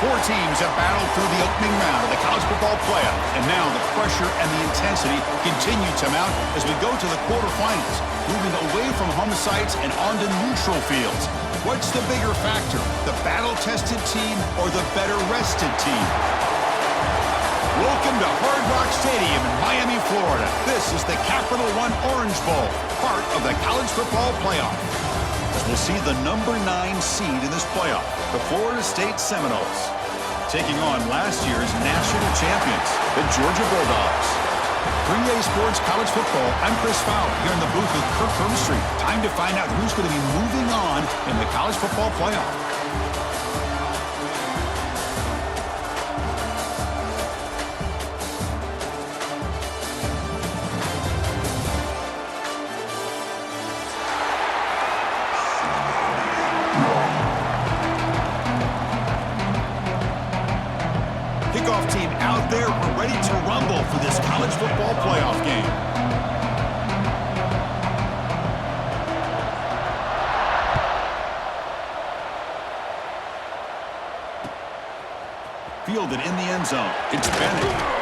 Four teams have battled through the opening round of the college football playoff, and now the pressure and the intensity continue to mount as we go to the quarterfinals, moving away from home sites and onto neutral fields. What's the bigger factor, the battle-tested team or the better-rested team? Welcome to Hard Rock Stadium in Miami, Florida. This is the Capital One Orange Bowl, part of the college football playoff. As we'll see the number 9 seed in this playoff, the Florida State Seminoles, taking on last year's national champions, the Georgia Bulldogs. 3A Sports College Football, I'm Chris Fowler, here in the booth with Kirk Herbstreit. Time to find out who's going to be moving on in the college football playoff. Kickoff team out there. We're ready to rumble for this college football playoff game. Fielded in the end zone. It's Bennett.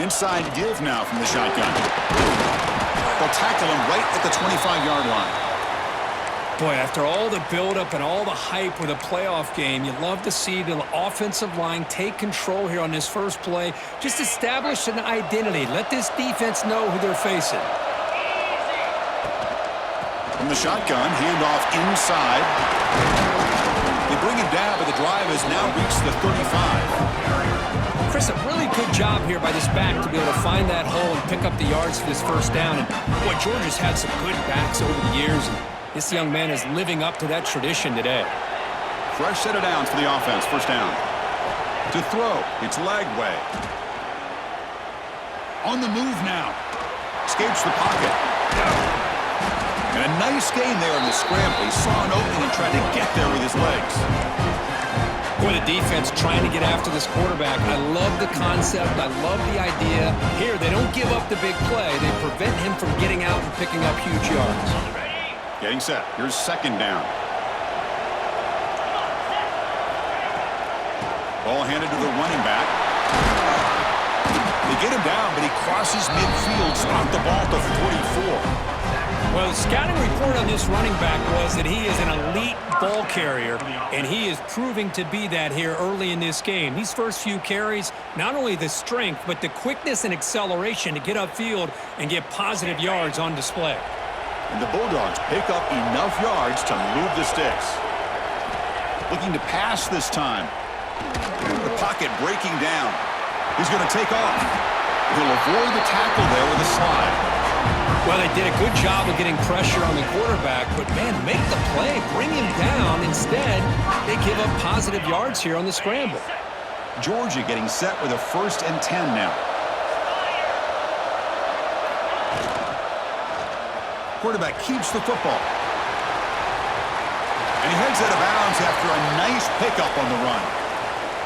Inside give now from the shotgun. They'll tackle him right at the 25-yard line. Boy, after all the buildup and all the hype with a playoff game, you love to see the offensive line take control here on this first play. Just establish an identity. Let this defense know who they're facing. From the shotgun, handoff inside. They bring him down, but the drive has now reached the 35. Chris, a really good job here by this back to be able to find that hole and pick up the yards for this first down. And boy, Georgia's had some good backs over the years, and this young man is living up to that tradition today. Fresh set of downs for the offense. First down. To throw, it's Lagway. On the move now. Escapes the pocket. And a nice gain there in the scramble. He saw an opening and tried to get there with his legs. Boy, the defense trying to get after this quarterback. I love the concept. I love the idea. Here, they don't give up the big play. They prevent him from getting out and picking up huge yards. Getting set. Here's second down. Ball handed to the running back. They get him down, but he crosses midfield, stopped the ball to 44. Well, the scouting report on this running back was that he is an elite ball carrier, and he is proving to be that here early in this game. These first few carries, not only the strength, but the quickness and acceleration to get upfield and get positive yards on display. And the Bulldogs pick up enough yards to move the sticks. Looking to pass this time. The pocket breaking down. He's going to take off. He'll avoid the tackle there with a slide. Well, they did a good job of getting pressure on the quarterback, but, man, make the play, bring him down. Instead, they give up positive yards here on the scramble. Georgia getting set with a 1st and 10 now. Quarterback keeps the football. And he heads out of bounds after a nice pickup on the run.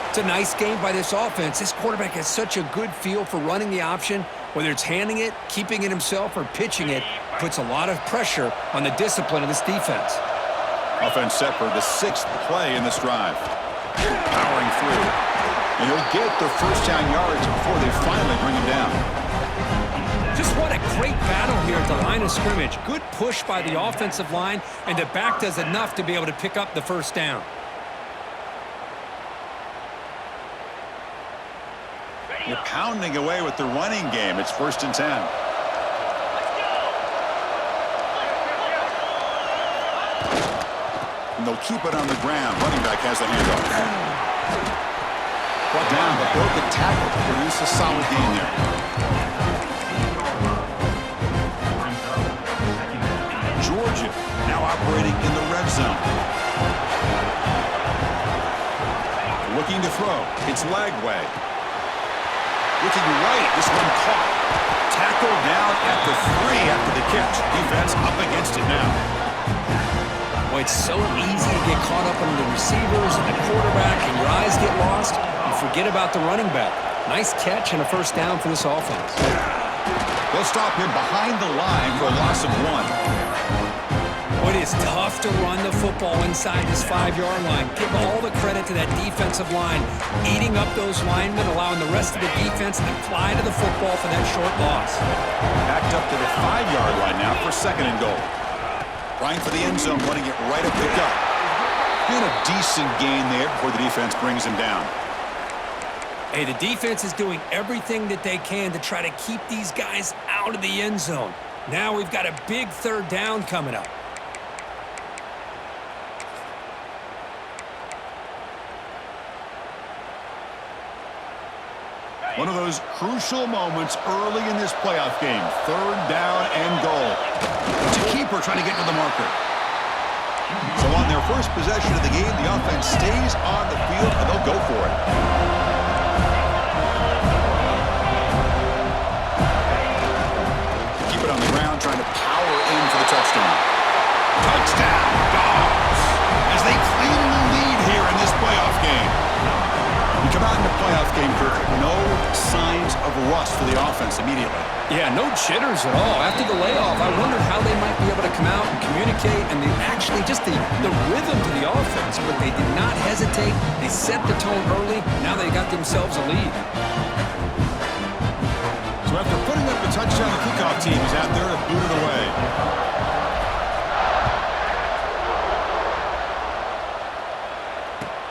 It's a nice game by this offense. This quarterback has such a good feel for running the option. Whether it's handing it, keeping it himself, or pitching it, puts a lot of pressure on the discipline of this defense. Offense set for the 6th play in this drive. Powering through. And he'll get the first down yards before they finally bring him down. Just what a great battle here at the line of scrimmage. Good push by the offensive line, and the back does enough to be able to pick up the first down. You're pounding away with the running game. It's 1st and 10. And they'll keep it on the ground. Running back has the handoff. Brought down, but broken tackle to produce a solid gain there. Georgia now operating in the red zone. Looking to throw. It's Lagway. Looking right. This one caught. Tackled down at the 3 after the catch. Defense up against it now. Boy, it's so easy to get caught up on the receivers and the quarterback, and your eyes get lost. You forget about the running back. Nice catch and a first down for this offense. They'll stop him behind the line for a loss of 1. It is tough to run the football inside this 5-yard line. Give all the credit to that defensive line, eating up those linemen, allowing the rest of the defense to fly to the football for that short loss. Backed up to the 5-yard line now for 2nd and goal. Trying for the end zone, running it right up the gut. And a decent gain there before the defense brings him down. Hey, the defense is doing everything that they can to try to keep these guys out of the end zone. Now we've got a big 3rd down coming up. One of those crucial moments early in this playoff game. 3rd down and goal. It's a keeper trying to get to the marker. So on their first possession of the game, the offense stays on the field, and they'll go for it. Keep it on the ground, trying to power in for the touchdown. Touchdown, Dogs, as they claim the lead here in this playoff game. We come out in the playoff game, Kirk. No signs of rust for the offense immediately. Yeah, no jitters at all. After the layoff, I wondered how they might be able to come out and communicate, and actually just the rhythm to the offense. But they did not hesitate. They set the tone early. Now they got themselves a lead. So after putting up the touchdown, the kickoff team is out there to boot it away.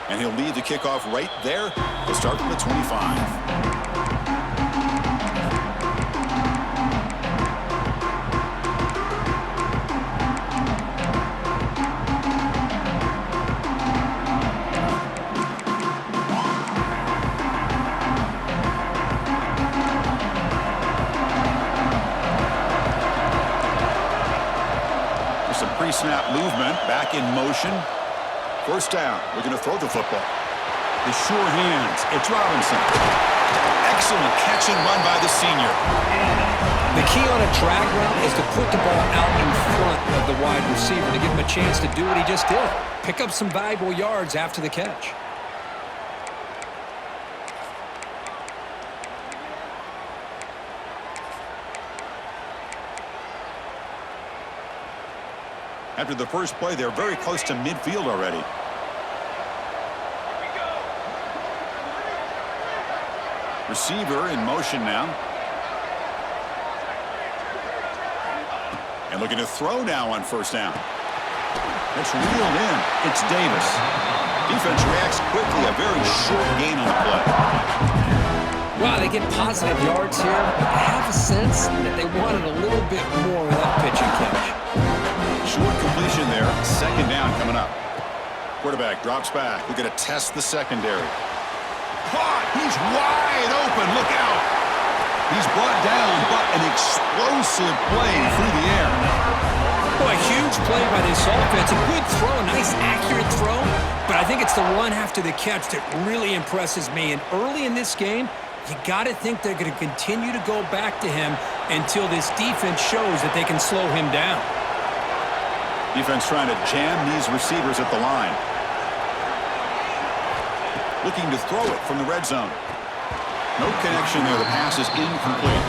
And he'll lead the kickoff right there. He'll start from the 25. There's some pre-snap movement, back in motion. 1st down. We're going to throw the football. The sure hands. It's Robinson. Excellent catch and run by the senior. The key on a drag route is to put the ball out in front of the wide receiver to give him a chance to do what he just did. Pick up some valuable yards after the catch. After the first play, they're very close to midfield already. Receiver in motion now. And looking to throw now on 1st down. It's reeled in. It's Davis. Defense reacts quickly. A very short gain on the play. Wow, they get positive yards here. I have a sense that they wanted a little bit more of that pitch and catch. Short completion there. 2nd down coming up. Quarterback drops back. We're going to test the secondary. Caught. He's wide open. Look out. He's brought down, but an explosive play through the air. Boy, a huge play by this offense. A good throw, a nice accurate throw. But I think it's the run after the catch that really impresses me. And early in this game, you got to think they're going to continue to go back to him until this defense shows that they can slow him down. Defense trying to jam these receivers at the line. Looking to throw it from the red zone. No connection there. The pass is incomplete.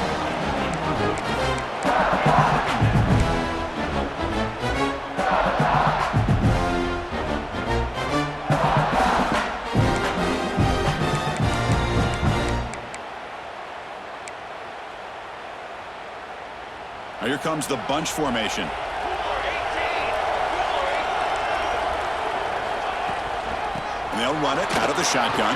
Now here comes the bunch formation. And they'll run it out of the shotgun.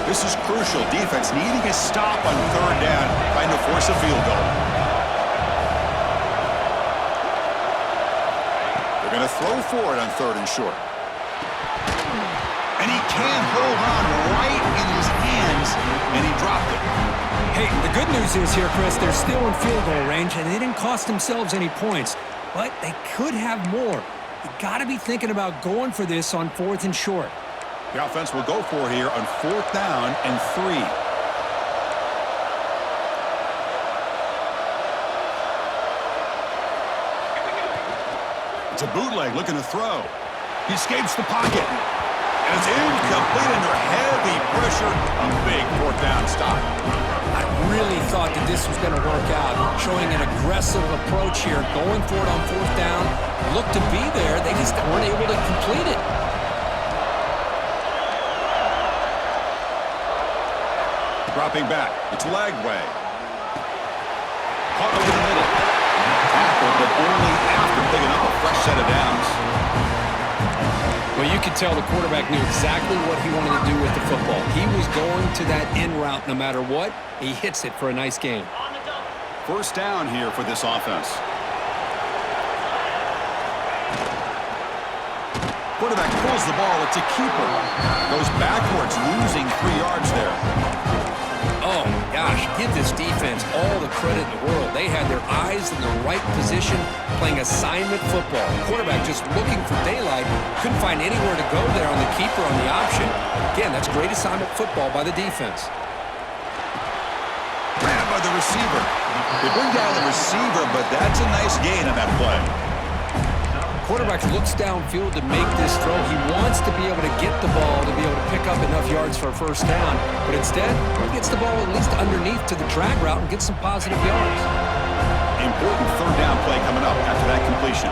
This is crucial. Defense needing a stop on 3rd down, trying to force a field goal. They're going to throw for it on 3rd and short. And he can't hold on right in his hands, and he dropped it. Hey, the good news is here, Chris, they're still in field goal range, and they didn't cost themselves any points. But they could have more. You got to be thinking about going for this on 4th and short. The offense will go for here on 4th down and 3. It's a bootleg looking to throw. He escapes the pocket. And it's incomplete under heavy pressure. A big 4th down stop. I really thought that this was going to work out, showing an aggressive approach here, going for it on 4th down. Looked to be there. They just weren't able to complete it. Dropping back. It's Lagway. Caught over the middle. Tackled, but only after picking up a fresh set of downs. Well, you could tell the quarterback knew exactly what he wanted to do with the football. He was going to that in route no matter what. He hits it for a nice gain. 1st down here for this offense. Quarterback pulls the ball. It's a keeper. Goes backwards, losing 3 yards there. Oh, gosh, give this defense all the credit in the world. They had their eyes in the right position, playing assignment football. Quarterback just looking for daylight. Couldn't find anywhere to go there on the keeper on the option. Again, that's great assignment football by the defense. Grabbed by the receiver. They bring down the receiver, but that's a nice gain on that play. Quarterback looks downfield to make this throw. He wants to be able to get the ball to be able to pick up enough yards for a 1st down, but instead, he gets the ball at least underneath to the drag route and gets some positive yards. Important 3rd down play coming up after that completion.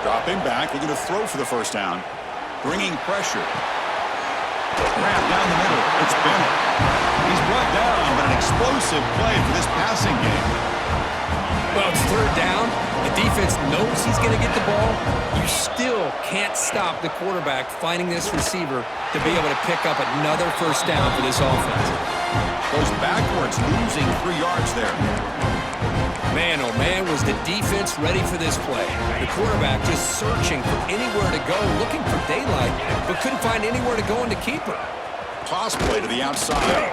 Dropping back, looking to throw for the 1st down. Bringing pressure. Grab down the middle. It's Bennett. He's brought down, but an explosive play for this passing game. Well, it's 3rd down. The defense knows he's going to get the ball. You still can't stop the quarterback finding this receiver to be able to pick up another 1st down for this offense. Goes backwards, losing 3 yards there. Man, oh man, was the defense ready for this play. The quarterback just searching for anywhere to go, looking for daylight, but couldn't find anywhere to go in the keeper. Toss play to the outside.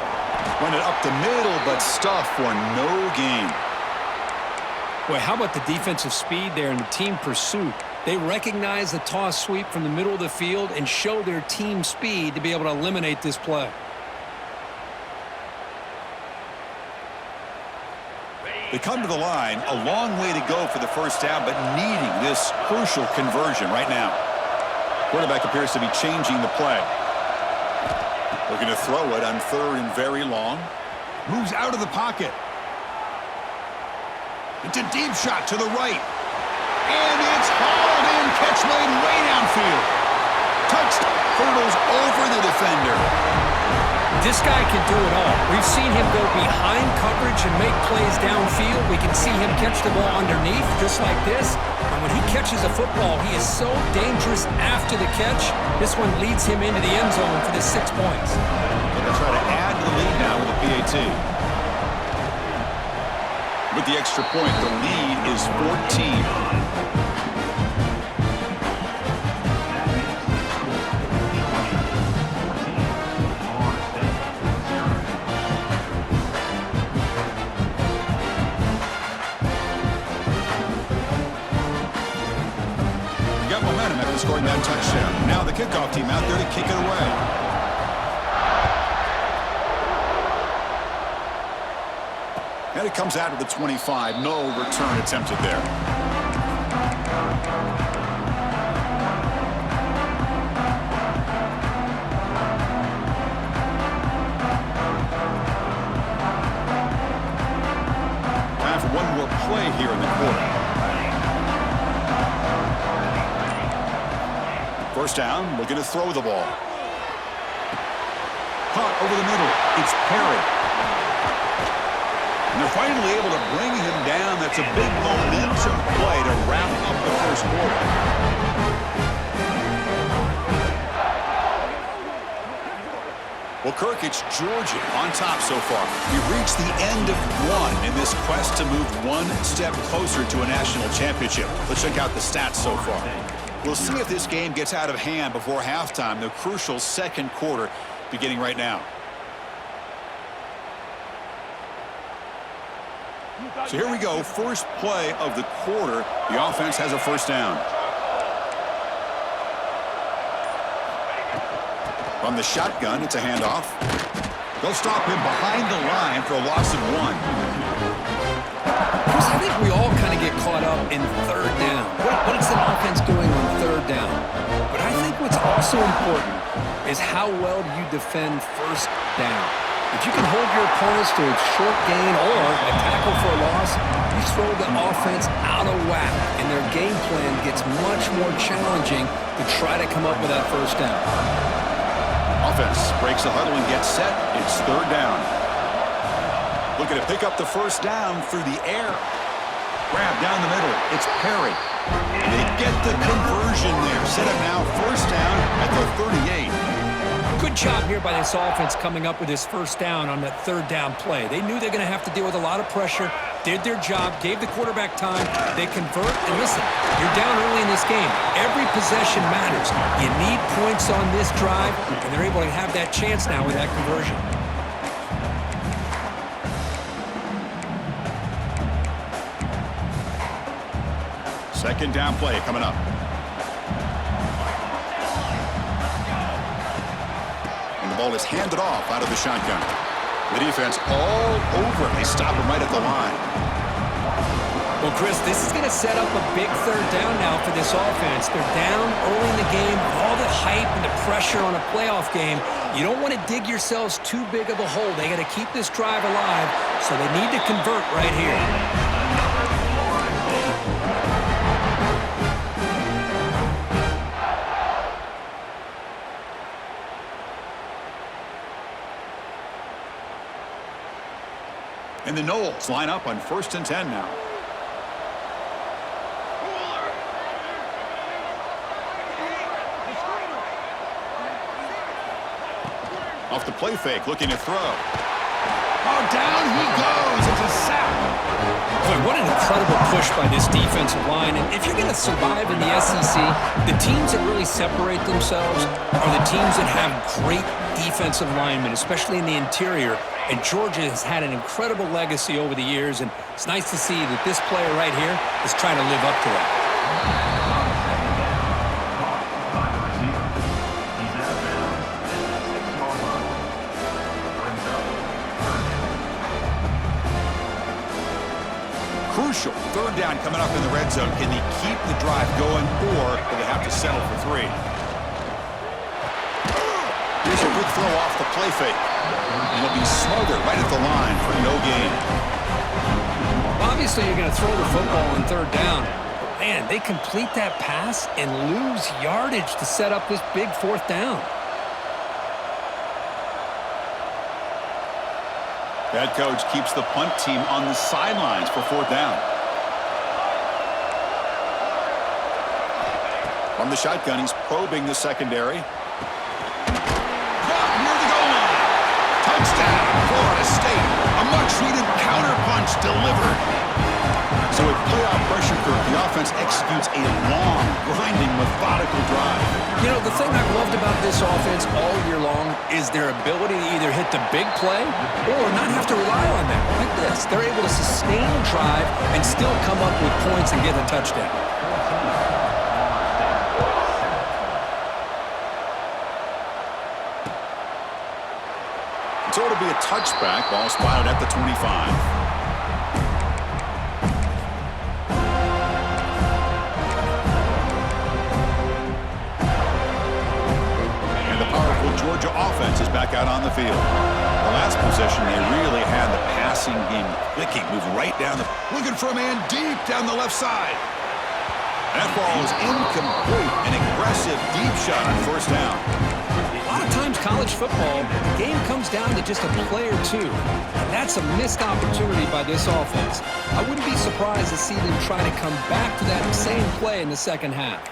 Run it up the middle, but stuffed for no gain. Boy, how about the defensive speed there and the team pursuit? They recognize the toss sweep from the middle of the field and show their team speed to be able to eliminate this play. They come to the line, a long way to go for the 1st down, but needing this crucial conversion right now. Quarterback appears to be changing the play. Looking to throw it on 3rd and very long. Moves out of the pocket. It's a deep shot to the right. And it's hauled in, catch made way downfield. Touched, hurdles over the defender. This guy can do it all. We've seen him go behind coverage and make plays downfield. We can see him catch the ball underneath, just like this. And when he catches a football, he is so dangerous after the catch. This one leads him into the end zone for the 6 points. They'll try to add to the lead now with a PAT. With the extra point, the lead is 14. Got momentum after scoring that touchdown. Now the kickoff team out there to kick it away. And it comes out of the 25. No return attempted there. Time for one more play here in the quarter. 1st down, looking to throw the ball. Caught over the middle. It's Perry. And they're finally able to bring him down. That's a big momentum play to wrap up the 1st quarter. Well, Kirk, it's Georgia on top so far. We've reached the end of one in this quest to move one step closer to a national championship. Let's check out the stats so far. We'll see if this game gets out of hand before halftime, the crucial second quarter beginning right now. So here we go, first play of the quarter. The offense has a first down. From the shotgun, it's a handoff. They'll stop him behind the line for a loss of 1. Chris, I think we all kind of get caught up in third down. What is the offense doing on third down? But I think what's also important is how well do you defend first down. If you can hold your opponents to a short gain or a tackle for a loss, you throw the offense out of whack, and their game plan gets much more challenging to try to come up with that first down. Offense breaks the huddle and gets set. It's third down. Looking to pick up the first down through the air. Grab down the middle. It's Perry. They get the conversion there. Set up now first down at the 38. Good job here by this offense coming up with this first down on that third down play. They knew they're going to have to deal with a lot of pressure, did their job, gave the quarterback time. They convert, and listen, you're down early in this game. Every possession matters. You need points on this drive, and they're able to have that chance now with that conversion. Second down play coming up. And the ball is handed off out of the shotgun. The defense all over. They stop him right at the line. Well, Chris, this is going to set up a big third down now for this offense. They're down early in the game with all the hype and the pressure on a playoff game. You don't want to dig yourselves too big of a hole. They got to keep this drive alive, so they need to convert right here. And the Knowles line up on 1st and 10 now. Off the play fake, looking to throw. Oh, down he goes. It's a sack. Boy, what an incredible push by this defensive line. And if you're going to survive in the SEC, the teams that really separate themselves are the teams that have great defensive linemen, especially in the interior. And Georgia has had an incredible legacy over the years, and it's nice to see that this player right here is trying to live up to that. Crucial third down coming up in the red zone. Can they keep the drive going, or do they have to settle for 3? Here's a quick throw off the play fake. And it'll be smothered right at the line for no gain. Obviously, you're going to throw the football on third down. But man, they complete that pass and lose yardage to set up this big fourth down. Head coach keeps the punt team on the sidelines for 4th down. From the shotgun, he's probing the secondary. Touchdown, Florida State. A much-needed counterpunch delivered. So with playoff pressure curve, the offense executes a long, grinding, methodical drive. You know, the thing I've loved about this offense all year long is their ability to either hit the big play or not have to rely on that. Like this, they're able to sustain a drive and still come up with points and get a touchdown. So it'll be a touchback. Ball spotted at the 25. And the powerful Georgia offense is back out on the field. The last possession, they really had the passing game clicking. Moved right down looking for a man deep down the left side. That ball is incomplete. An aggressive deep shot on 1st down. A lot of times college football, the game comes down to just a play or two. And that's a missed opportunity by this offense. I wouldn't be surprised to see them try to come back to that same play in the second half.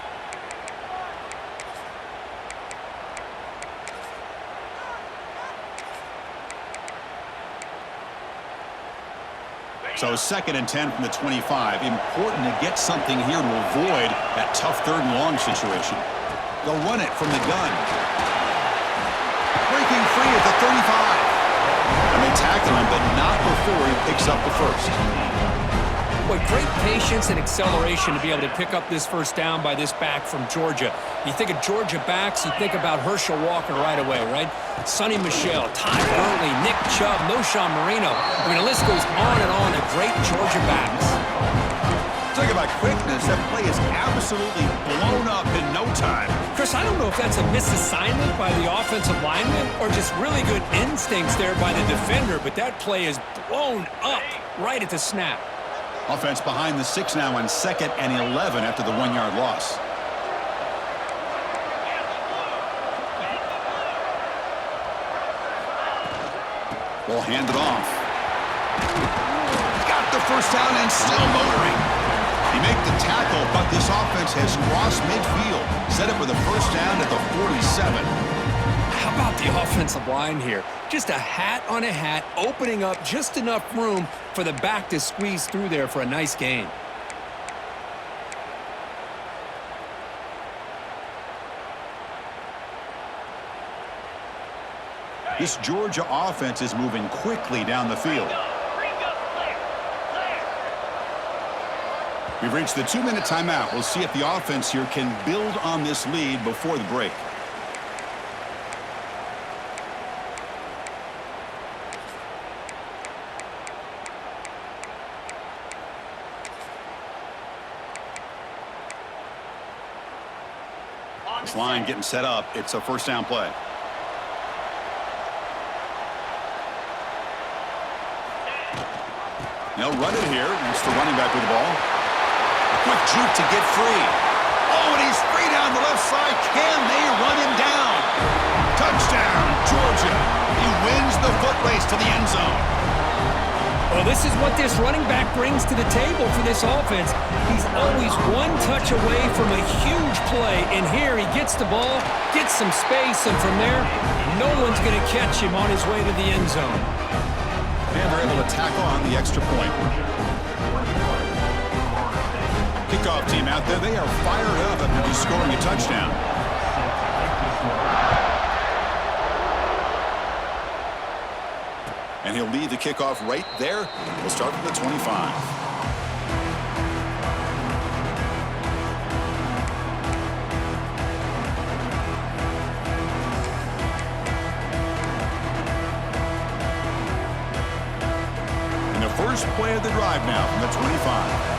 So 2nd and 10 from the 25. Important to get something here to avoid that tough 3rd and long situation. They'll run it from the gun. Breaking free at the 35. And they tackle him, but not before he picks up the first. Boy, great patience and acceleration to be able to pick up this first down by this back from Georgia. You think of Georgia backs, you think about Herschel Walker right away, right? Sonny Michel, Todd Gurley, Nick Chubb, Knowshon Moreno. I mean, the list goes on and on of great Georgia backs. Talk about quickness. That play is absolutely blown up in no time. Chris, I don't know if that's a misassignment by the offensive lineman or just really good instincts there by the defender, but that play is blown up right at the snap. Offense behind the 6 now on 2nd and 11 after the 1-yard loss. Ball handed off. Got the first down and still motoring. He made the tackle, but this offense has crossed midfield. Set up with a first down at the 47. How about the offensive line here? Just a hat on a hat, opening up just enough room for the back to squeeze through there for a nice gain. This Georgia offense is moving quickly down the field. We've reached the 2-minute timeout. We'll see if the offense here can build on this lead before the break. This line getting set up. It's a first down play. They'll run it here. It's the running back with the ball. A quick juke to get free. Oh, and he's free down the left side. Can they run him down? Touchdown, Georgia. He wins the foot race to the end zone. Well, this is what this running back brings to the table for this offense. He's always one touch away from a huge play, and here he gets the ball, gets some space, and from there, no one's going to catch him on his way to the end zone. And they're able to tackle on the extra point. Kickoff team out there, they are fired up after just scoring a touchdown. And he'll lead the kickoff right there. We'll start from the 25. And the first play of the drive now from the 25.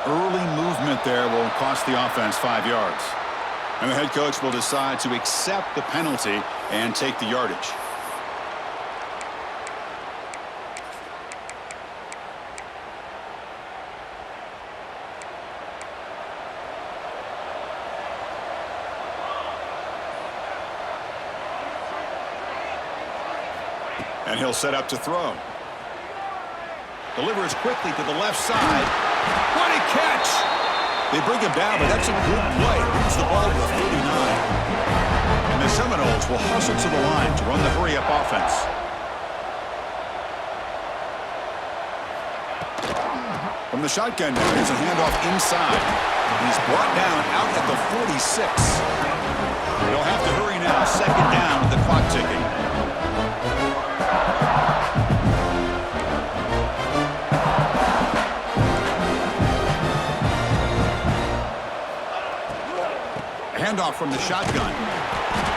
Early movement there will cost the offense 5 yards. And the head coach will decide to accept the penalty and take the yardage. And he'll set up to throw. Delivers quickly to the left side. What a catch! They bring him down, but that's a good play. Brings the ball to the 39. And the Seminoles will hustle to the line to run the hurry-up offense. From the shotgun now, here's a handoff inside. He's brought down out at the 46. They'll have to hurry now. 2nd down with the clock ticking. Handoff from the shotgun.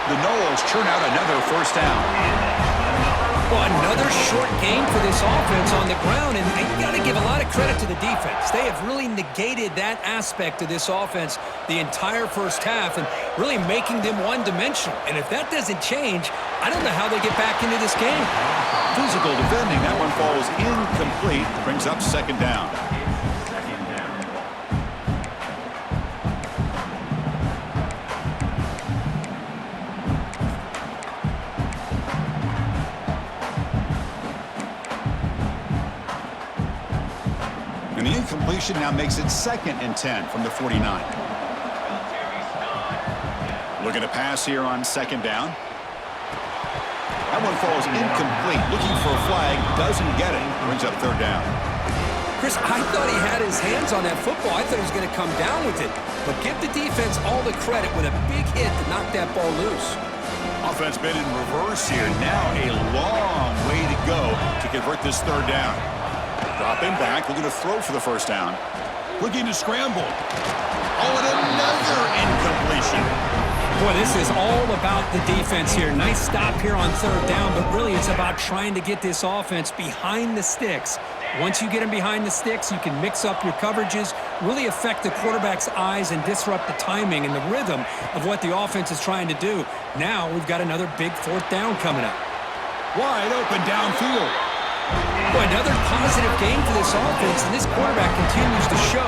The Noles churn out another first down. Well, another short game for this offense on the ground, and you got to give a lot of credit to the defense. They have really negated that aspect of this offense the entire first half and really making them one-dimensional. And if that doesn't change, I don't know how they get back into this game. Physical defending. That one falls incomplete. Brings up 2nd down. And the incompletion now makes it 2nd and 10 from the 49. Looking to pass here on 2nd down. That one falls incomplete. Looking for a flag, doesn't get it. Brings up third down. Chris, I thought he had his hands on that football. I thought he was going to come down with it. But give the defense all the credit with a big hit to knock that ball loose. Offense been in reverse here. Now a long way to go to convert this third down. Dropping back, looking to throw for the first down. Looking to scramble. Oh, and another incompletion. Boy, this is all about the defense here. Nice stop here on third down, but really it's about trying to get this offense behind the sticks. Once you get them behind the sticks, you can mix up your coverages, really affect the quarterback's eyes and disrupt the timing and the rhythm of what the offense is trying to do. Now we've got another big fourth down coming up. Wide open downfield. Boy, another positive game for this offense, and this quarterback continues to show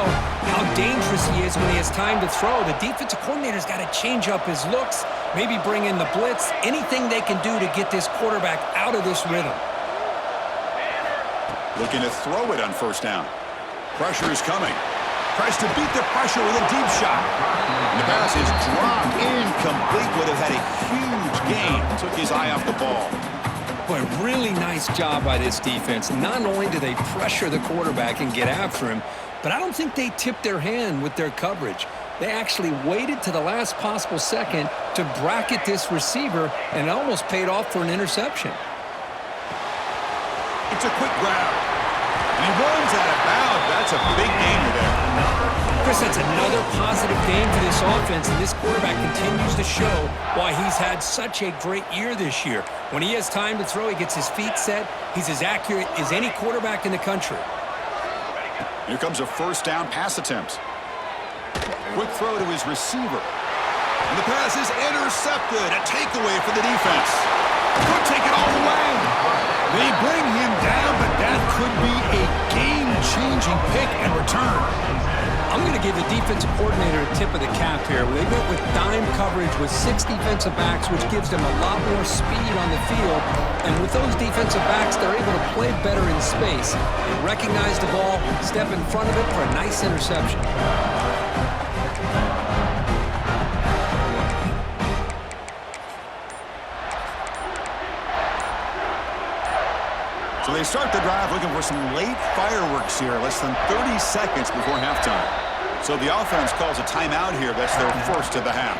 how dangerous he is when he has time to throw. The defensive coordinator's got to change up his looks, maybe bring in the blitz, anything they can do to get this quarterback out of this rhythm. Looking to throw it on first down. Pressure is coming. Tries to beat the pressure with a deep shot. And the pass is dropped incomplete. Would have had a huge gain. Took his eye off the ball. Boy, really nice job by this defense. Not only do they pressure the quarterback and get after him, but I don't think they tipped their hand with their coverage. They actually waited to the last possible second to bracket this receiver, and it almost paid off for an interception. It's a quick grab. And he runs out of bounds. That's a big gainer there. Chris, that's another positive game for this offense, and this quarterback continues to show why he's had such a great year this year. When he has time to throw, he gets his feet set. He's as accurate as any quarterback in the country. Here comes a first down pass attempt. Quick throw to his receiver. And the pass is intercepted. A takeaway for the defense. Could take it all the way. They bring him down, but that could be a game-changing pick and return. I'm going to give the defensive coordinator a tip of the cap here. They went with dime coverage with 6 defensive backs, which gives them a lot more speed on the field. And with those defensive backs, they're able to play better in space. They recognize the ball, step in front of it for a nice interception. So they start the drive looking for some late fireworks here, less than 30 seconds before halftime. So the offense calls a timeout here. That's their first of the half.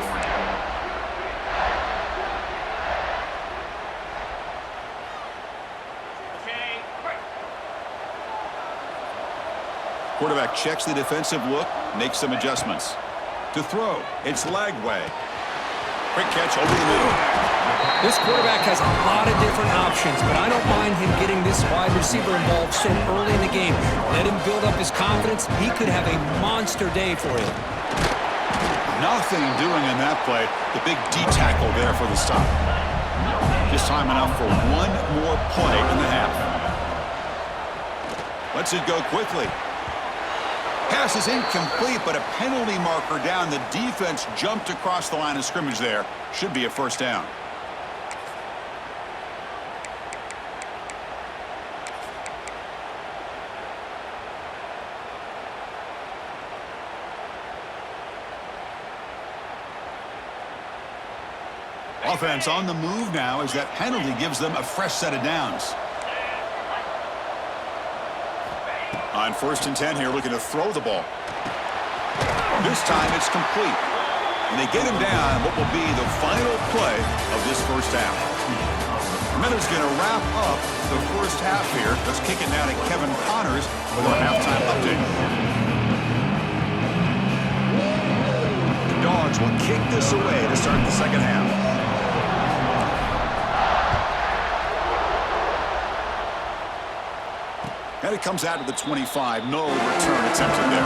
Quarterback checks the defensive look, makes some adjustments. To throw, it's Lagway. Quick catch over the middle. This quarterback has a lot of different options, but I don't mind him getting this wide receiver involved so early in the game. Let him build up his confidence. He could have a monster day for you. Nothing doing in that play. The big D tackle there for the stop. Just time enough for one more play in the half. Lets it go quickly. Pass is incomplete, but a penalty marker down. The defense jumped across the line of scrimmage there. Should be a first down. Offense on the move now as that penalty gives them a fresh set of downs. On 1st and 10 here, looking to throw the ball. This time it's complete. And they get him down what will be the final play of this first half. Minutes going to wrap up the first half here. Let's kick it now to Kevin Connors with our halftime update. The Dogs will kick this away to start the second half. And it comes out to the 25. No return attempted there.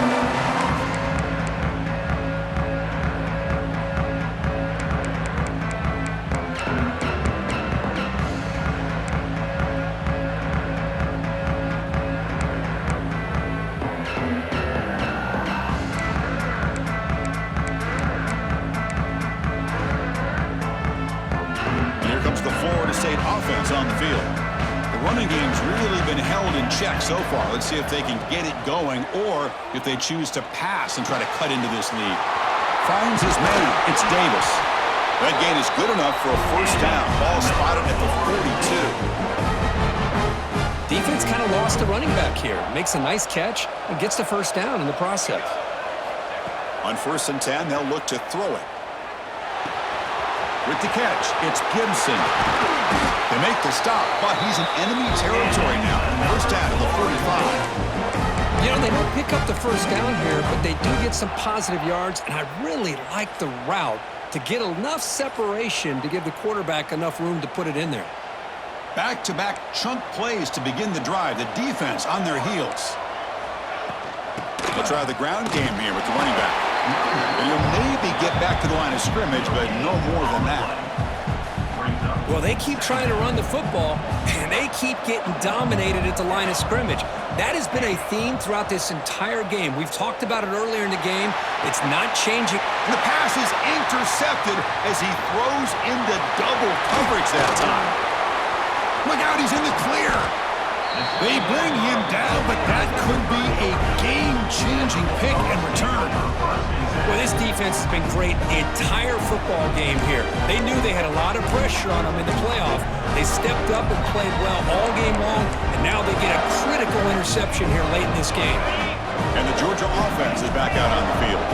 And here comes the Florida State offense on the field. The running game's really been held in check so far. Let's see if they can get it going or if they choose to pass and try to cut into this lead. Finds his man. It's Davis. That gain is good enough for a first down. Ball spotted at the 42. Defense kind of lost the running back here. Makes a nice catch and gets the first down in the process. On 1st and 10, they'll look to throw it. With the catch, it's Gibson. They make the stop, but he's in enemy territory now. First down at the 45. You know, they don't pick up the first down here, but they do get some positive yards, and I really like the route to get enough separation to give the quarterback enough room to put it in there. Back-to-back chunk plays to begin the drive. The defense on their heels. They'll try the ground game here with the running back. And you'll maybe get back to the line of scrimmage, but no more than that. Well, they keep trying to run the football, and they keep getting dominated at the line of scrimmage. That has been a theme throughout this entire game. We've talked about it earlier in the game. It's not changing. The pass is intercepted as he throws into double coverage that time. Look out, he's in the clear. They bring him down, but that could be a game-changing pick and return. Well, this defense has been great the entire football game here. They knew they had a lot of pressure on them in the playoff. They stepped up and played well all game long, and now they get a critical interception here late in this game. And the Georgia offense is back out on the field.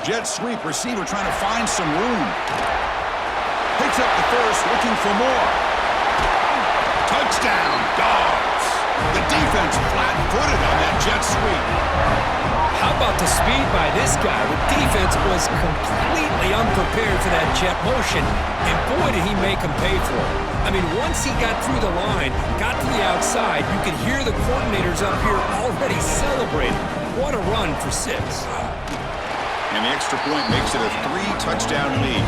Jet sweep, receiver trying to find some room. Picks up the first, looking for more. Touchdown, Dogs. The defense flat-footed on that jet sweep. How about the speed by this guy? The defense was completely unprepared for that jet motion, and boy, did he make them pay for it. I mean, once he got through the line, got to the outside, you could hear the coordinators up here already celebrating. What a run for 6. And the extra point makes it a 3-touchdown lead.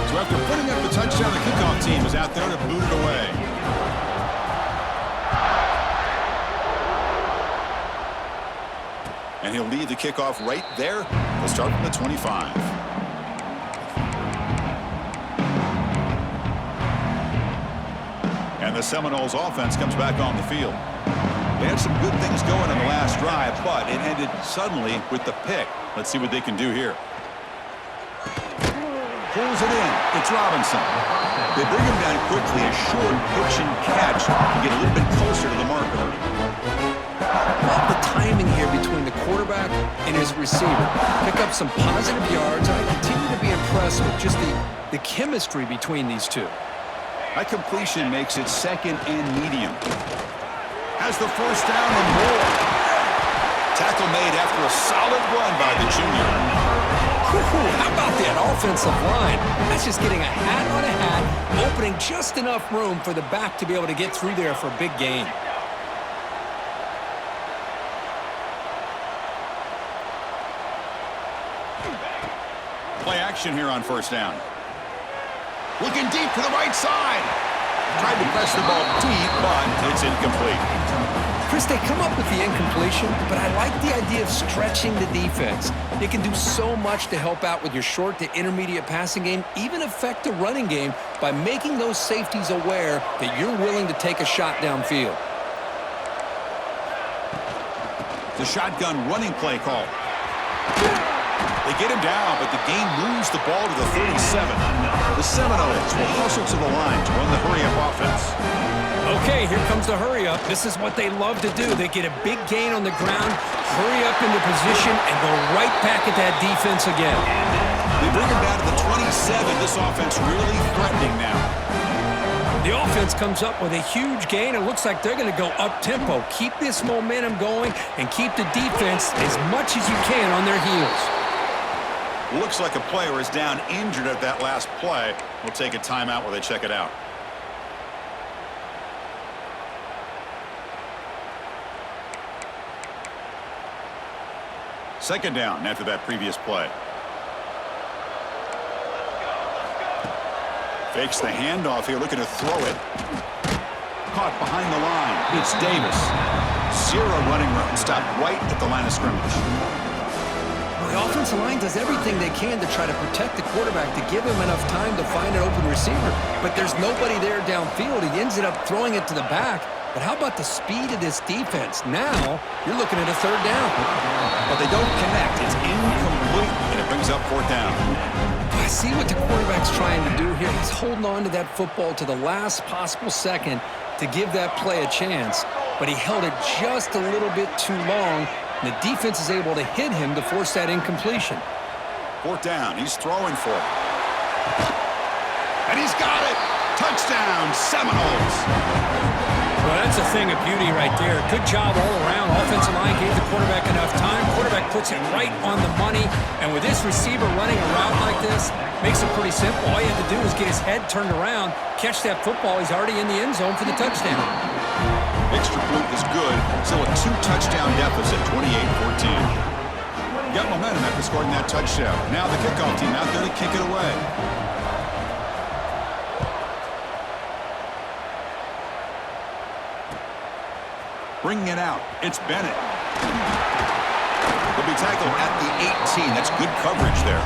So after putting up the touchdown, the kickoff team is out there to boot it away. And he'll lead the kickoff right there. He'll start from the 25. And the Seminoles offense comes back on the field. They had some good things going on the last drive, but it ended suddenly with the pick. Let's see what they can do here. Pulls it in. It's Robinson. They bring him down quickly. A short pitch and catch to get a little bit closer to the marker. Love the timing here between the quarterback and his receiver. Pick up some positive yards, and I continue to be impressed with just the chemistry between these two. That completion makes it second and medium. Has the first down and more. Tackle made after a solid run by the junior. How about that offensive line? That's just getting a hat on a hat, opening just enough room for the back to be able to get through there for a big gain. Play action here on first down. Looking deep to the right side. Tried to press the ball deep, but it's incomplete. Chris, they come up with the incompletion, but I like the idea of stretching the defense. They can do so much to help out with your short to intermediate passing game, even affect the running game by making those safeties aware that you're willing to take a shot downfield. The shotgun running play call. They get him down, but the game moves the ball to the 37. The Seminoles will hustle to the line to run the hurry-up offense. Okay, here comes the hurry-up. This is what they love to do. They get a big gain on the ground, hurry up into position, and go right back at that defense again. They bring him down to the 27. This offense really threatening now. The offense comes up with a huge gain. It looks like they're going to go up-tempo. Keep this momentum going and keep the defense as much as you can on their heels. Looks like a player is down injured at that last play. We'll take a timeout while they check it out. Second down after that previous play. Fakes the handoff here, looking to throw it. Caught behind the line. It's Davis. Zero running room. Stopped right at the line of scrimmage. The offensive line does everything they can to try to protect the quarterback, to give him enough time to find an open receiver. But there's nobody there downfield. He ends up throwing it to the back. But how about the speed of this defense? Now, you're looking at a third down. But they don't connect. It's incomplete, and it brings up fourth down. I see what the quarterback's trying to do here. He's holding on to that football to the last possible second to give that play a chance. But he held it just a little bit too long. The defense is able to hit him to force that incompletion. Fourth down. He's throwing for it. And he's got it. Touchdown, Seminoles. Well, that's a thing of beauty right there. Good job all around. Offensive line gave the quarterback enough time. Quarterback puts it right on the money. And with this receiver running a route like this, makes it pretty simple. All you have to do is get his head turned around, catch that football. He's already in the end zone for the touchdown. Extra point is good. Still a 2-touchdown deficit, 28-14. Got momentum after scoring that touchdown. Now the kickoff team out there to kick it away. Bringing it out, it's Bennett. He'll be tackled at the 18. That's good coverage there.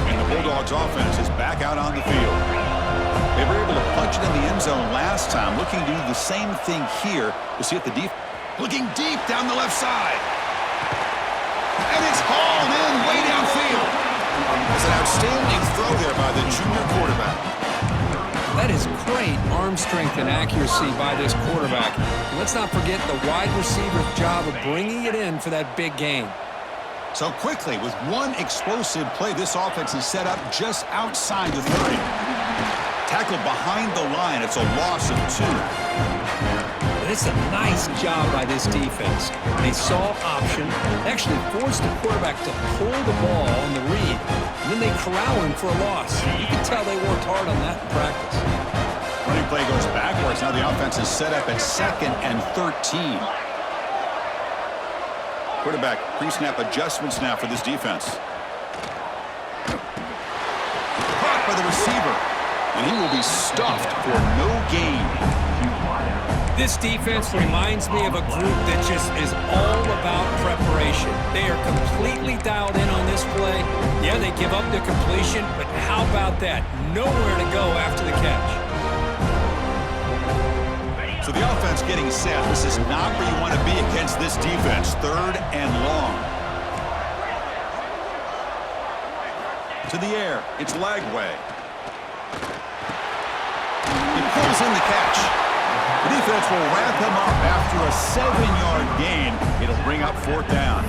And the Bulldogs offense is back out on the field. They were able to punch it in the end zone last time, looking to do the same thing here. You see at the deep, looking deep down the left side. And it's hauled in way downfield. It's an outstanding throw there by the junior quarterback. That is great arm strength and accuracy by this quarterback. And let's not forget the wide receiver's job of bringing it in for that big gain. So quickly, with one explosive play, this offense is set up just outside the 30. Tackled behind the line. It's a loss of 2. And it's a nice job by this defense. They saw option, actually forced the quarterback to pull the ball on the read, and then they corral him for a loss. You can tell they worked hard on that in practice. Running play goes backwards. Now the offense is set up at 2nd and 13. Quarterback pre-snap adjustments now for this defense. Caught by the receiver. And he will be stuffed for no gain. This defense reminds me of a group that just is all about preparation. They are completely dialed in on this play. Yeah, they give up the completion, but how about that? Nowhere to go after the catch. So the offense getting set. This is not where you want to be against this defense. 3rd and long. To the air. It's Lagway. He pulls in the catch. The defense will wrap him up after a 7-yard gain. It'll bring up 4th down.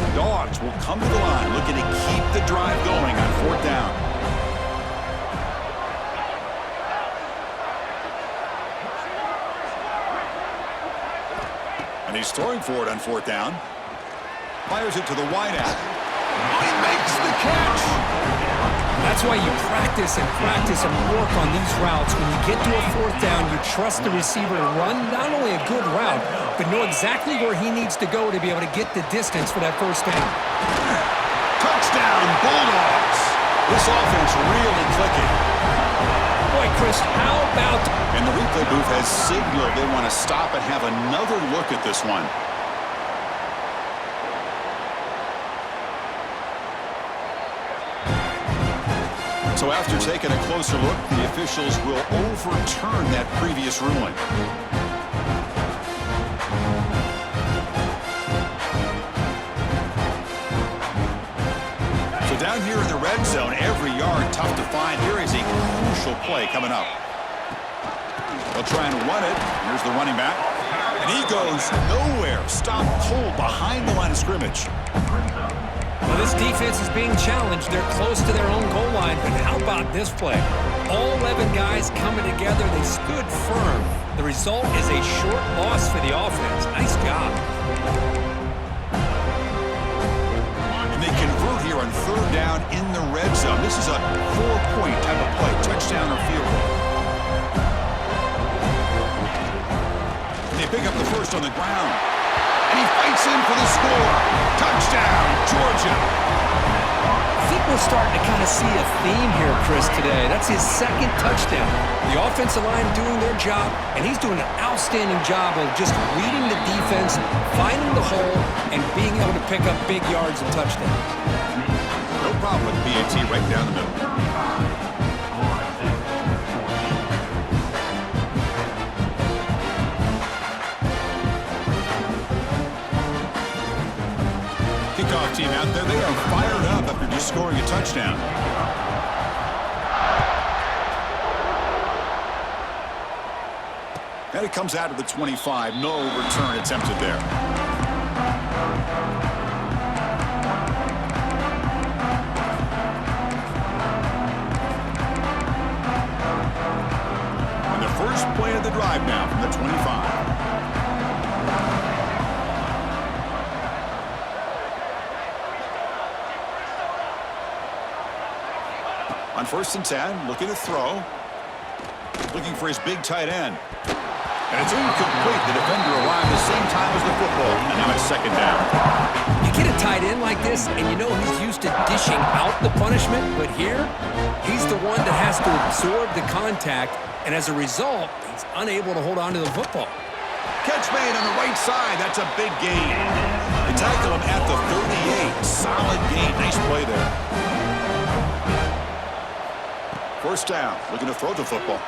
The Dogs will come to the line looking to keep the drive going on 4th down. And he's throwing for it on 4th down. Fires it to the wideout. Oh, he makes the catch! That's why you practice and work on these routes. When you get to a 4th down, you trust the receiver to run not only a good route, but know exactly where he needs to go to be able to get the distance for that 1st down. Touchdown, Bulldogs! This offense really clicking. Boy, Chris, how about... And the replay booth has signaled they want to stop and have another look at this one. So after taking a closer look, the officials will overturn that previous ruling. So down here in the red zone, every yard tough to find. Here is a crucial play coming up. They'll try and run it. Here's the running back. And he goes nowhere. Stop cold behind the line of scrimmage. Well, this defense is being challenged. They're close to their own goal line, but how about this play? all 11 guys coming together. They stood firm. The result is a short loss for the offense. Nice job. And they convert here on third down in the red zone. This is a 4-point type of play, touchdown or field goal. And they pick up the first on the ground. And he fights in for the score. Touchdown, Georgia. I think we're starting to kind of see a theme here, Chris, today. That's his second touchdown. The offensive line doing their job, and he's doing an outstanding job of just reading the defense, finding the hole, and being able to pick up big yards and touchdowns. No problem with PAT right down the middle. Kickoff team out there, they are fired up after just scoring a touchdown. And it comes out of the 25. No return attempted there. And the first play of the drive now from the 25. On 1st and 10, looking to throw. Looking for his big tight end. And it's incomplete. The defender arrived at the same time as the football. And now it's 2nd down. You get a tight end like this, and you know he's used to dishing out the punishment, but here, he's the one that has to absorb the contact, and as a result, he's unable to hold on to the football. Catch made on the right side. That's a big gain. They tackle him at the 38. Solid gain. Nice play there. 1st down. Looking to throw the football.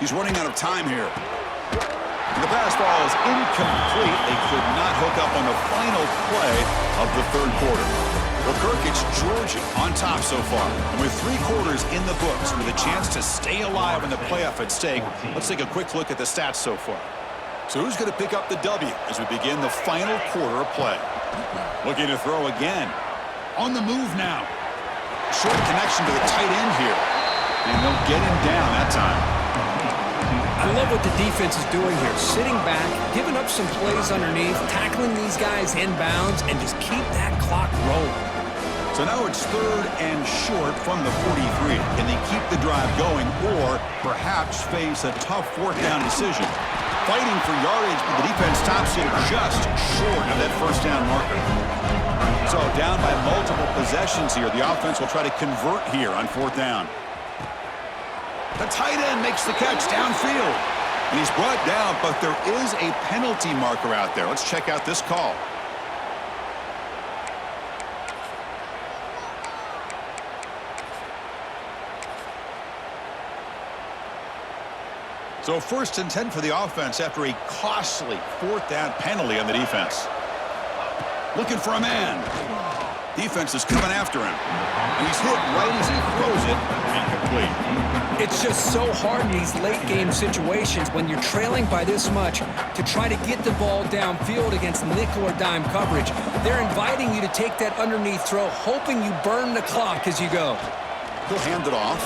He's running out of time here. And the pass ball is incomplete. They could not hook up on the final play of the 3rd quarter. Well, Kirk, it's Georgia on top so far. And with 3 quarters in the books with a chance to stay alive in the playoff at stake, let's take a quick look at the stats so far. So who's going to pick up the W as we begin the final quarter of play? Looking to throw again. On the move now. Short connection to the tight end here. And they'll get him down that time. I love what the defense is doing here. Sitting back, giving up some plays underneath, tackling these guys inbounds, and just keep that clock rolling. So now it's 3rd and short from the 43. Can they keep the drive going or perhaps face a tough 4th down decision? Fighting for yardage, but the defense stops it just short of that 1st down marker. So down by multiple possessions here. The offense will try to convert here on 4th down. The tight end makes the catch downfield. And he's brought down, but there is a penalty marker out there. Let's check out this call. So 1st and 10 for the offense after a costly 4th down penalty on the defense. Looking for a man. Defense is coming after him. And he's hit right as he throws it. Incomplete. It's just so hard in these late-game situations when you're trailing by this much to try to get the ball downfield against nickel or dime coverage. They're inviting you to take that underneath throw, hoping you burn the clock as you go. He'll hand it off.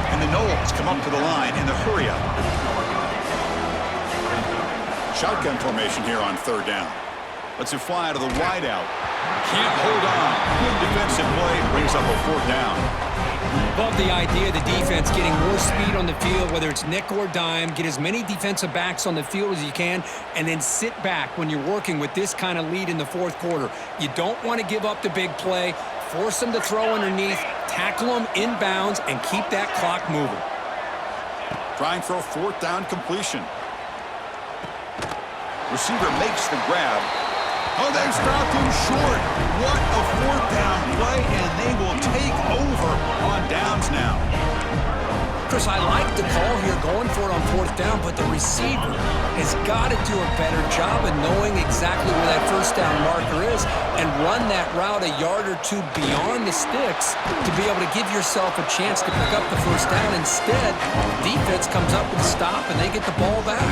And the Knowles come up to the line in the hurry-up. Shotgun formation here on 3rd down. Lets it fly out of the wideout. Can't hold on. Good defensive play. Brings up a 4th down. Love the idea of the defense getting more speed on the field, whether it's nickel or dime. Get as many defensive backs on the field as you can, and then sit back when you're working with this kind of lead in the 4th quarter. You don't want to give up the big play. Force them to throw underneath. Tackle them inbounds, and keep that clock moving. Trying for a 4th down completion. Receiver makes the grab. Oh, they've stopped him short. What a 4th down play, and they will take over on downs now. Chris, I like the call here going for it on 4th down, but the receiver has got to do a better job of knowing exactly where that 1st down marker is and run that route a yard or 2 beyond the sticks to be able to give yourself a chance to pick up the 1st down. Instead, the defense comes up with a stop, and they get the ball back.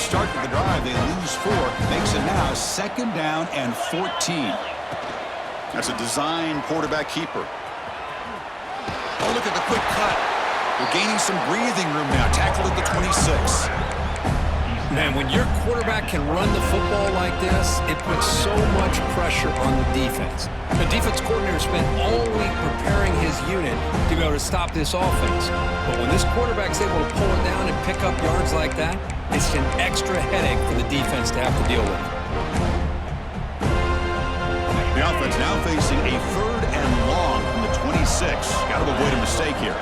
start to the drive. They lose 4. Makes it now 2nd down and 14. That's a design quarterback keeper. Oh, look at the quick cut. They're gaining some breathing room now. Tackled at the 26. Man, when your quarterback can run the football like this, it puts so much pressure on the defense. The defense coordinator spent all week preparing his unit to be able to stop this offense. But when this quarterback's able to pull it down and pick up yards like that, it's an extra headache for the defense to have to deal with. The offense now facing a 3rd and long from the 26. Got to avoid a mistake here.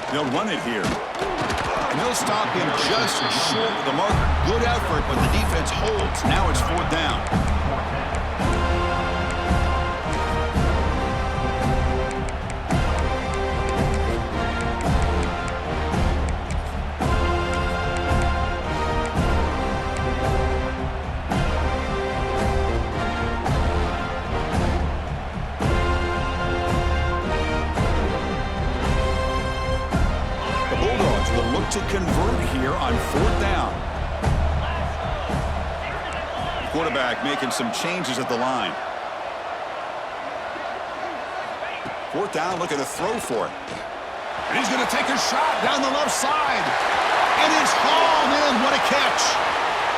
They'll run it here. And they'll stop him just short of the marker. Good effort, but the defense holds. Now it's 4th down. To convert here on 4th down. Quarterback making some changes at the line. 4th down, looking to throw for it. And he's going to take a shot down the left side. And it's hauled in. What a catch.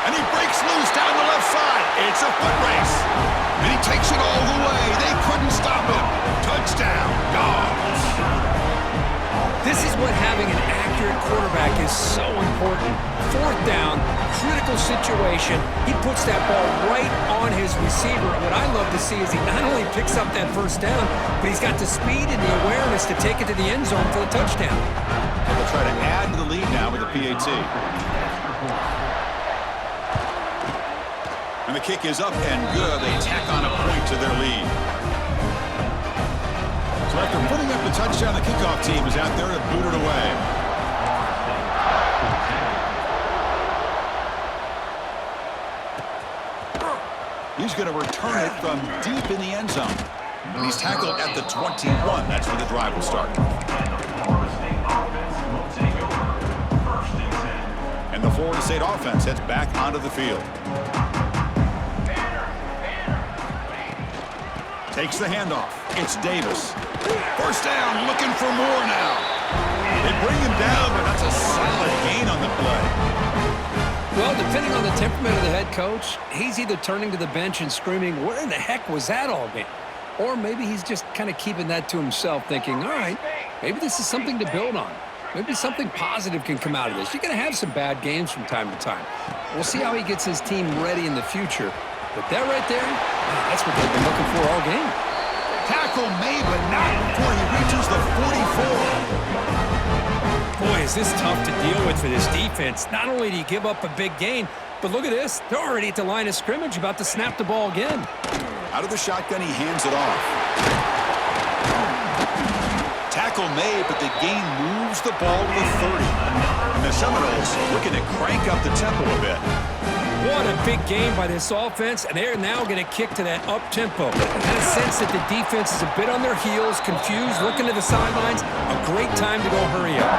And he breaks loose down the left side. It's a foot race. And he takes it all the way. They couldn't stop him. Touchdown, Dogs. This is what having an accurate quarterback is so important. 4th down, critical situation. He puts that ball right on his receiver. What I love to see is he not only picks up that 1st down, but he's got the speed and the awareness to take it to the end zone for the touchdown. And they'll try to add to the lead now with the PAT. And the kick is up and good. They tack on a point to their lead. So after putting up the touchdown, the kickoff team is out there to boot it away. He's going to return it from deep in the end zone. And he's tackled at the 21. That's where the drive will start. And the Florida State offense heads back onto the field. Takes the handoff. It's Davis. 1st down, looking for more now. They bring him down, but that's a solid gain on the play. Well, depending on the temperament of the head coach, he's either turning to the bench and screaming, where in the heck was that all been? Or maybe he's just kind of keeping that to himself, thinking, all right, maybe this is something to build on. Maybe something positive can come out of this. You're going to have some bad games from time to time. We'll see how he gets his team ready in the future. But that right there, man, that's what they've been looking for all game. Tackle made, but not before he reaches the 44. Boy, is this tough to deal with for this defense. Not only do you give up a big gain, but look at this. They're already at the line of scrimmage, about to snap the ball again. Out of the shotgun, he hands it off. Tackle made, but the gain moves the ball to the 30. And the Seminoles looking to crank up the tempo a bit. What a big game by this offense, and they're now going to kick to that up-tempo. And a sense that the defense is a bit on their heels, confused, looking to the sidelines. A great time to go hurry up.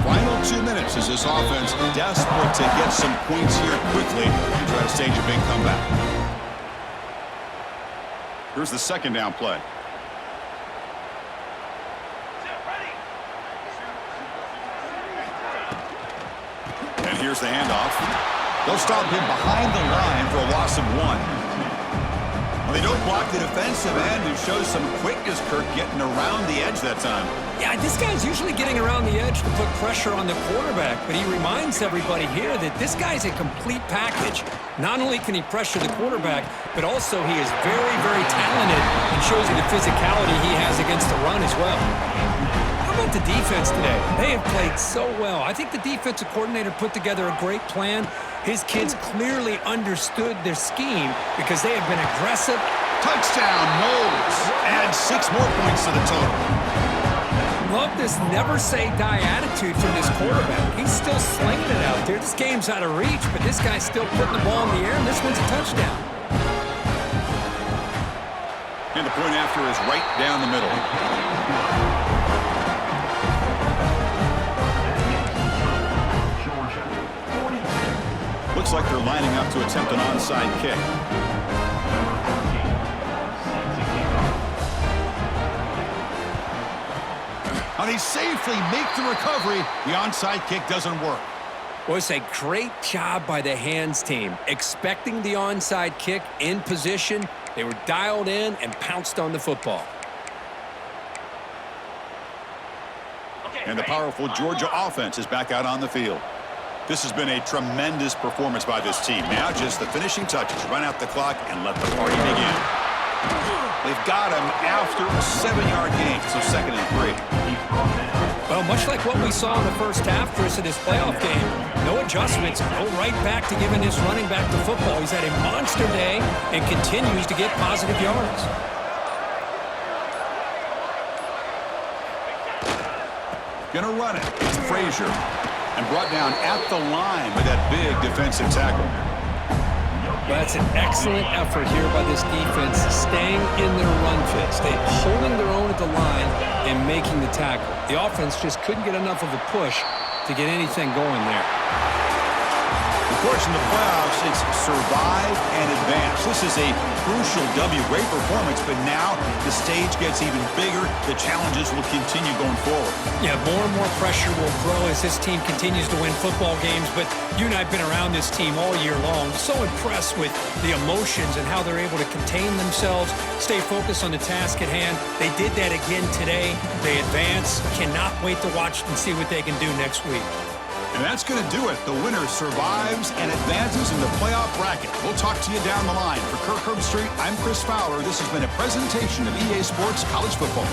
Final 2 minutes as this offense desperate to get some points here quickly and try to stage a big comeback. Here's the 2nd down play. And here's the handoff. They'll stop him behind the line for a loss of 1. Well, they don't block the defensive end, who shows some quickness, Kirk, getting around the edge that time. Yeah, this guy's usually getting around the edge to put pressure on the quarterback, but he reminds everybody here that this guy's a complete package. Not only can he pressure the quarterback, but also he is very, very talented and shows you the physicality he has against the run as well. How about the defense today? They have played so well. I think the defensive coordinator put together a great plan. His kids clearly understood their scheme because they have been aggressive. Touchdown, Knowles. Add 6 more points to the total. Love this never-say-die attitude from this quarterback. He's still slinging it out there. This game's out of reach, but this guy's still putting the ball in the air, and this one's a touchdown. And the point after is right down the middle. Looks like they're lining up to attempt an onside kick. Now they safely make the recovery. The onside kick doesn't work. Well, it's a great job by the hands team. Expecting the onside kick in position, they were dialed in and pounced on the football. And the powerful Georgia offense is back out on the field. This has been a tremendous performance by this team. Now just the finishing touches. Run out the clock and let the party begin. They've got him after a 7-yard gain, so 2nd and 3. Well, much like what we saw in the first half, Chris, of this playoff game, no adjustments, go right back to giving this running back the football. He's had a monster day and continues to get positive yards. Gonna run it. It's Frazier. And brought down at the line with that big defensive tackle. Well, that's an excellent effort here by this defense, staying in their run fit, holding their own at the line and making the tackle. The offense just couldn't get enough of a push to get anything going there. Of course, in the playoffs, it's survive and advance. This is a crucial W. Great performance, but now the stage gets even bigger. The challenges will continue going forward. Yeah, more and more pressure will grow as this team continues to win football games, but you and I have been around this team all year long. So impressed with the emotions and how they're able to contain themselves, stay focused on the task at hand. They did that again today. They advance. Cannot wait to watch and see what they can do next week. And that's going to do it. The winner survives and advances in the playoff bracket. We'll talk to you down the line. For Kirk Herbstreit, I'm Chris Fowler. This has been a presentation of EA Sports College Football.